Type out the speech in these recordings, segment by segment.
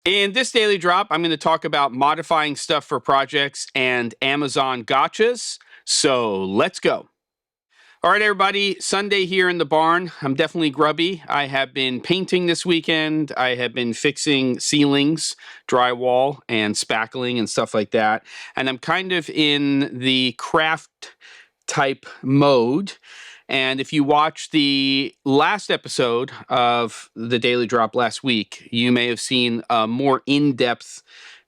In this daily drop, I'm going to talk about modifying stuff for projects and Amazon gotchas. So let's go. All right, everybody, Sunday here in the barn. I'm definitely grubby. I have been painting this weekend. I have been fixing ceilings, drywall, and spackling and stuff like that. And I'm kind of in the craft type mode. And if you watch the last episode of the Daily Drop last week, you may have seen a more in-depth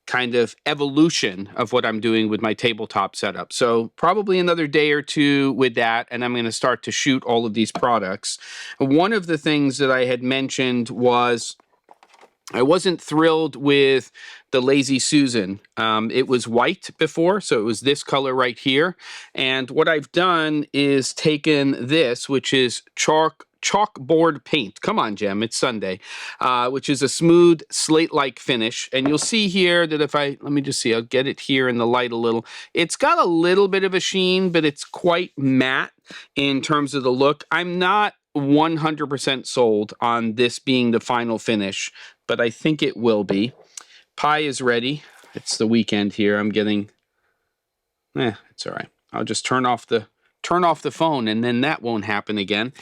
kind of evolution of what I'm doing with my tabletop setup. So probably another day or two with that, and I'm going to start to shoot all of these products. One of the things that I had mentioned was I wasn't thrilled with the Lazy Susan. It was white before, so it was this color right here. And what I've done is taken this, which is chalkboard paint. Come on, Jem, it's Sunday. Which is a smooth slate-like finish. And you'll see here that if let me just see, I'll get it here in the light a little. It's got a little bit of a sheen, but it's quite matte in terms of the look. I'm not 100% sold on this being the final finish, but I think it will be. Pie is ready. It's the weekend here. I'm getting, it's all right. I'll just turn off the phone, and then that won't happen again.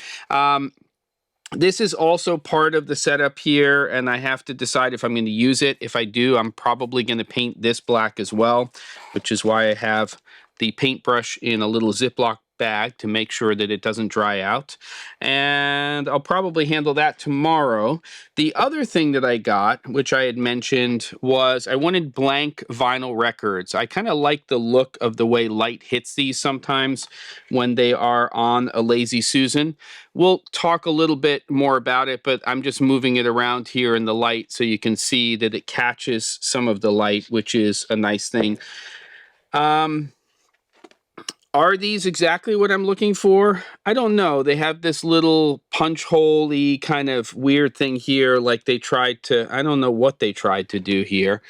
This is also part of the setup here, and I have to decide if I'm going to use it. If I do, I'm probably going to paint this black as well, which is why I have the paintbrush in a little Ziploc bag to make sure that it doesn't dry out. And I'll probably handle that tomorrow. The other thing that I got, which I had mentioned, was I wanted blank vinyl records. I kind of like the look of the way light hits these sometimes when they are on a Lazy Susan. We'll talk a little bit more about it, but I'm just moving it around here in the light so you can see that it catches some of the light, which is a nice thing. Are these exactly what I'm looking for? I don't know. They have this little punch hole-y kind of weird thing here, like they tried to, I don't know what they tried to do here.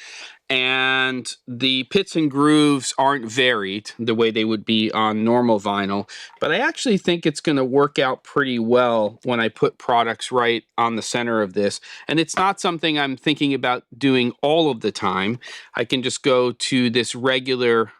And the pits and grooves aren't varied the way they would be on normal vinyl, but I actually think it's going to work out pretty well when I put products right on the center of this. And it's not something I'm thinking about doing all of the time. I can just go to this regular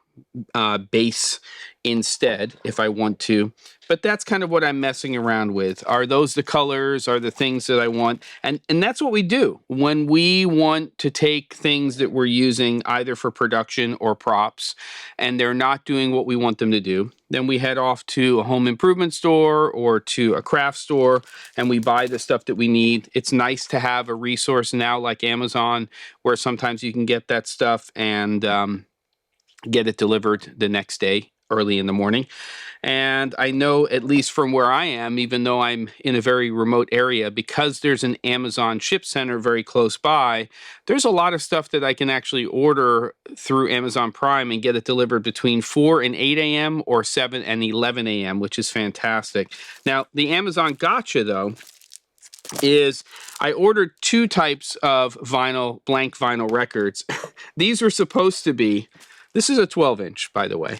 base instead if I want to, but that's kind of what I'm messing around with. Are those the colors? Are the things that I want? And that's what we do when we want to take things that we're using either for production or props and they're not doing what we want them to do. Then we head off to a home improvement store or to a craft store and we buy the stuff that we need. It's nice to have a resource now like Amazon where sometimes you can get that stuff and get it delivered the next day early in the morning. And I know, at least from where I am, even though I'm in a very remote area, because there's an Amazon ship center very close by, there's a lot of stuff that I can actually order through Amazon Prime and get it delivered between 4 and 8 a.m. or 7 and 11 a.m., which is fantastic. Now, the Amazon gotcha, though, is I ordered two types of vinyl, blank vinyl records. These were supposed to be, this is a 12-inch, by the way.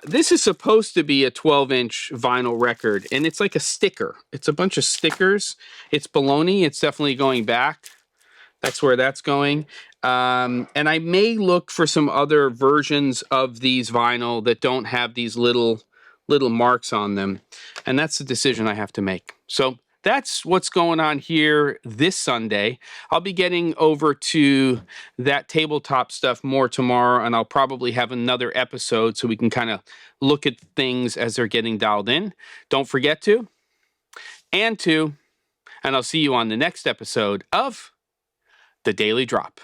This is supposed to be a 12-inch vinyl record, and it's like a sticker. It's a bunch of stickers. It's baloney. It's definitely going back. That's where that's going. And I may look for some other versions of these vinyl that don't have these little marks on them, and that's the decision I have to make. So that's what's going on here this Sunday. I'll be getting over to that tabletop stuff more tomorrow, and I'll probably have another episode so we can kind of look at things as they're getting dialed in. Don't forget to, and I'll see you on the next episode of The Daily Drop.